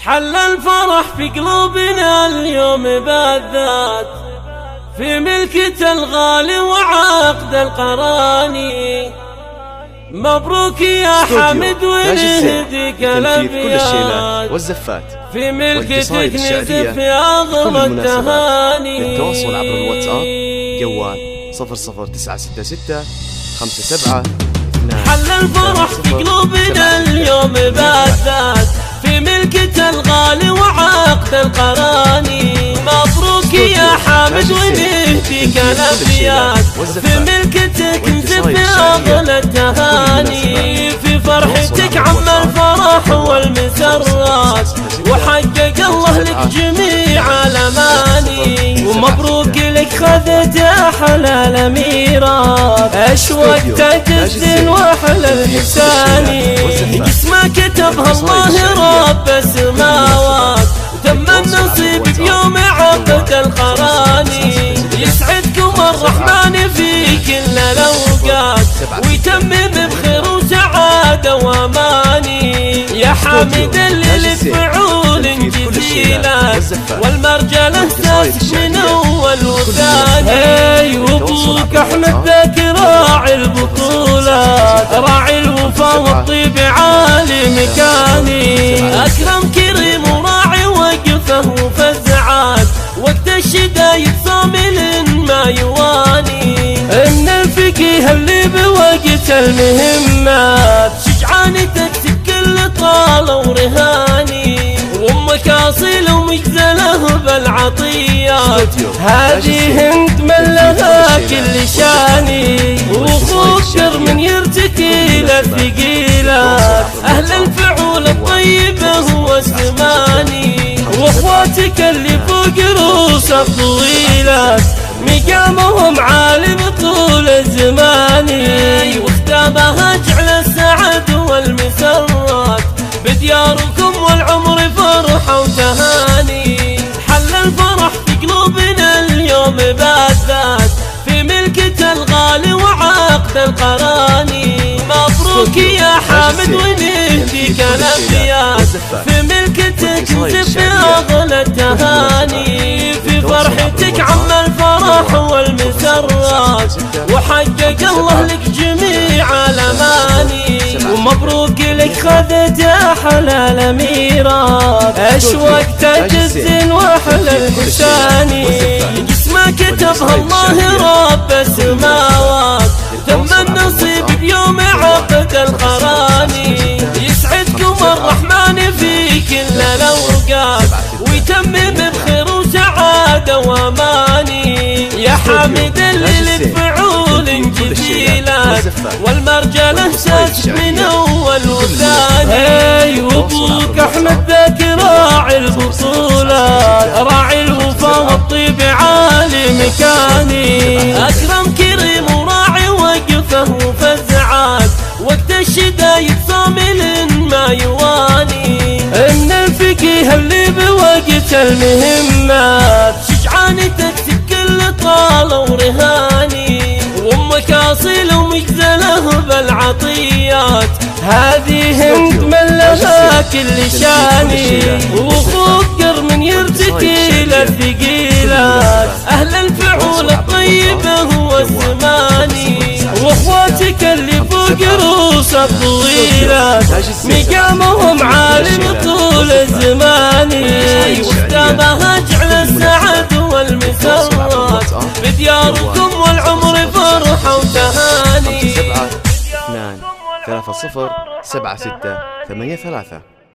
حل الفرح في قلوبنا اليوم بالذات، في ملكة الغالي وعقد القراني. مبروك يا حمد ونهديك الأبيات، والزفات في ملكتك نزف يا أغلى التهاني. للتواصل عبر الواتساب جوال 00966 57 حل الفرح في قلوبنا اليوم بالذات، في ملكة الغالي وعقد القراني. مبروك يا حامد ونهديك الأبيات، في ملكتك نزف يا أغلى التهاني. في فرحتك عم الفرح والمسرات، وحقق الله لك جميع الأماني. ومبروك لك خذت أحلى الأميرات، أشوقت تزن وأحلى اللساني. اسمه كتبها الله رب السماوات، وتم النصيب بيوم عقد القراني. يسعدكم الرحمن في كل الأوقات، ويتمم بخير وسعادة وأماني. يا حامد اللي لك فعول جزيلة، والمرجلة ساسك من أول وثاني. وابوك أحمد ذاك راعي البطولات، راعي الوفا والطيب عالي مكاني. أكرم كريم وراعي وقفه وفزعات، وقت الشدايد صامل ما يواني. إن الفقيه اللي بوقت المهمات، شجعان تكسب كل طالة ورهاني. وامك اصيل ومجزله بالعطيات، هذه هند من لها كل شاني. واخوك من يرتكي للثقيلات، اهل الفعول الطيبه والسماني. واخواتك اللي فوق رؤوس الطويلات، مقامهم عالي بطول الزمان. واختامها جعل السعد والمسرات، بدياركم والعمر فرحة وتهاني. حل الفرح في قلوبنا اليوم بالذات، في ملكة الغالي وعقد القراني. مبروك يا حامد ونهديك الأبيات، في ملكتك نزف أغلى التهاني. في فرحتك عم الفرح والمسرات، وحقق الله لك جميع الأماني. ومبروك لك خذت أحلى الأميرات، أشوقت تزن وأحلى اللساني. اسمه كتبها الله رب السماوات، تم النصيب بيوم عقد القراني. يسعدكم الرحمن في كل الأوقات، ويتمم بخير وسعادة وأماني. يا حامد اللي لك فعول جزيلات، والمرجلة ساسك من أول وثاني. وابوك أحمد ذاك راعي البطولات، راعي الوفا والطيب عالي مكاني. أكرم كريم وراعي وقفه وفزعات، وقت الشدايد صامل ما يواني. إن الفقيه اللي بوقت المهمات، شجعان تكسب كل طالة ورهاني. وامك اصيل ومجزله بالعطيات، هذه هند من لها كل شاني. واخوك من يرتكي للثقيلات، اهل الفعول الطيبه والزماني. واخواتك اللي فوق رؤوس الطويلات، مقامهم عالي طول الزمان. واختامها جعل السعد والمسرات، بدياركم والعمر فرحة وتهاني. 2 3 0 7 6 8 3